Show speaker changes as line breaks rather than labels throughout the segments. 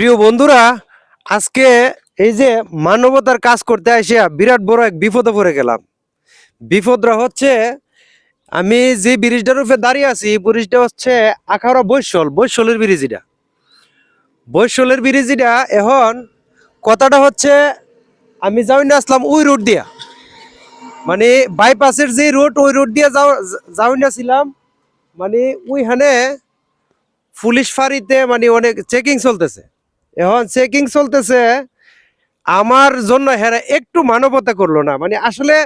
প্রিয় বন্ধুরা, আজকে এই যে মানবতার কাজ করতে আসিয়া বিরাট বড় এক বিপদে পড়ে গেলাম। বিপদটা হচ্ছে, আমি যে ব্রিজটার উপরে দাঁড়িয়ে আছি, ব্রিজটা হচ্ছে আখাউড়া বৈশলের ব্রিজ। এটা বৈশলের ব্রিজ। এটা এখন কথাটা হচ্ছে, আমি যাই না আসলাম ওই রোড দিয়া, মানে বাইপাসের যে রোড, ওই রোড দিয়ে যাই না ছিলাম। মানে ওইখানে পুলিশ ফাঁড়িতে মানে অনেক চেকিং চলতেছে। এখন চেকিং চলতেছে, আমার জন্য হ্যাঁ একটু মানবতা করলো না। মানে আসলে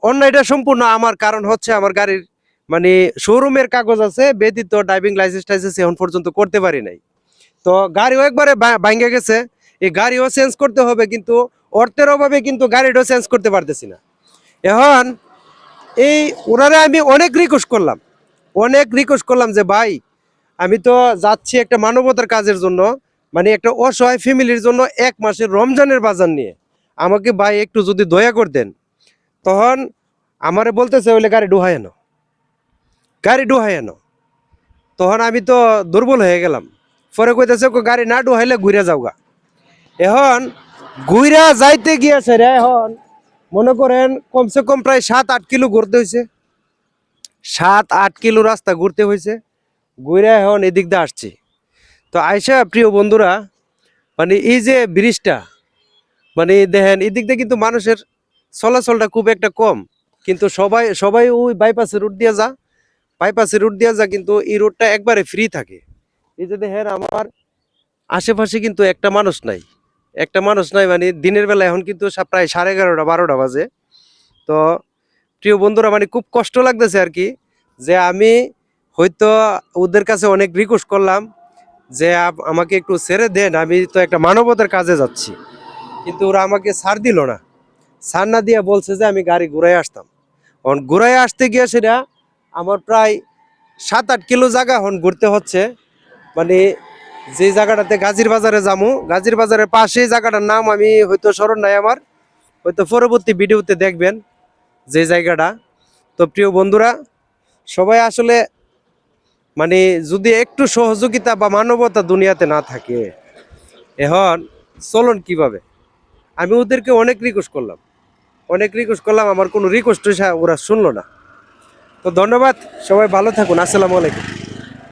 অন্যায়টা সম্পূর্ণ আমার, কারণ হচ্ছে আমার গাড়ির মানে শোরুমের কাগজ আছে ব্যতীত ড্রাইভিং লাইসেন্স টাইসেন্স এখন পর্যন্ত করতে পারি নাই। তো গাড়িও একবারে ভাঙ্গে গেছে, এই গাড়িও চেঞ্জ করতে হবে, কিন্তু অর্থের অভাবে কিন্তু গাড়িটাও চেঞ্জ করতে পারতেছি না। এখন এই ওনারে আমি অনেক রিকোয়েস্ট করলাম যে ভাই, আমি তো যাচ্ছি একটা মানবতার কাজের জন্য, মানে একটা অসহায় ফ্যামিলির জন্য 1 মাসের রমজানের বাজার নিয়ে, আমাকে ভাই একটু যদি দয়া করতেন। তখন আমারে বলতেছে ওইলে গাড়ি ডুহাই এনো। তখন আমি তো দুর্বল হয়ে গেলাম। পরে কইতেছে গাড়ি না ডুহাইলে ঘুরে যাওগা। এখন ঘুরা যাইতে গিয়েছে রে, এখন মনে করেন কমসে কম প্রায় 7-8 কিলো ঘুরতে হয়েছে। 7-8 কিলো রাস্তা ঘুরতে হয়েছে। ঘুরে এখন এদিক দিয়ে আসছি। তো আইসা প্রিয় বন্ধুরা, মানে এই যে ব্রিজটা, মানে দেখেন এদিক দিয়ে কিন্তু মানুষের চলাচলটা খুব একটা কম, কিন্তু সবাই সবাই ওই বাইপাসের রুট দিয়ে যা, কিন্তু এই রোডটা একবারে ফ্রি থাকে। এই যে দেখেন আমার আশেপাশে কিন্তু একটা মানুষ নাই, মানে দিনের বেলা এখন কিন্তু প্রায় 11:30-12টা বাজে। তো প্রিয় বন্ধুরা, মানে খুব কষ্ট লাগতেছে আর কি, যে আমি হয়তো ওদের কাছে অনেক রিকোয়েস্ট করলাম যে আমাকে একটু ছেড়ে দেন, আমি তো একটা মানবতার কাজে যাচ্ছি, কিন্তু ওরা আমাকে ছাড় দিল না। ছাড় না দিয়ে বলছে যে আমি গাড়ি ঘুরাই আসতাম। এখন ঘুরাই আসতে গিয়ে সেটা আমার প্রায় 7-8 কিলো জায়গা এখন ঘুরতে হচ্ছে। মানে যে জায়গাটাতে গাজীর বাজারে যামু, গাজীর বাজারের পাশেই জায়গাটার নাম আমি হয়তো স্মরণ নাই আমার, হয়তো পরবর্তী ভিডিওতে দেখবেন যে জায়গাটা। তো প্রিয় বন্ধুরা, সবাই আসলে মানে যদি একটু সহযোগিতা বা মানবতা দুনিয়াতে না থাকে, এখন চলন কিভাবে? আমি ওদেরকে অনেক রিকোয়েস্ট করলাম, আমার কোনো রিকোয়েস্ট ওরা শুনলো না। তো ধন্যবাদ, সবাই ভালো থাকুন, আসসালামু আলাইকুম।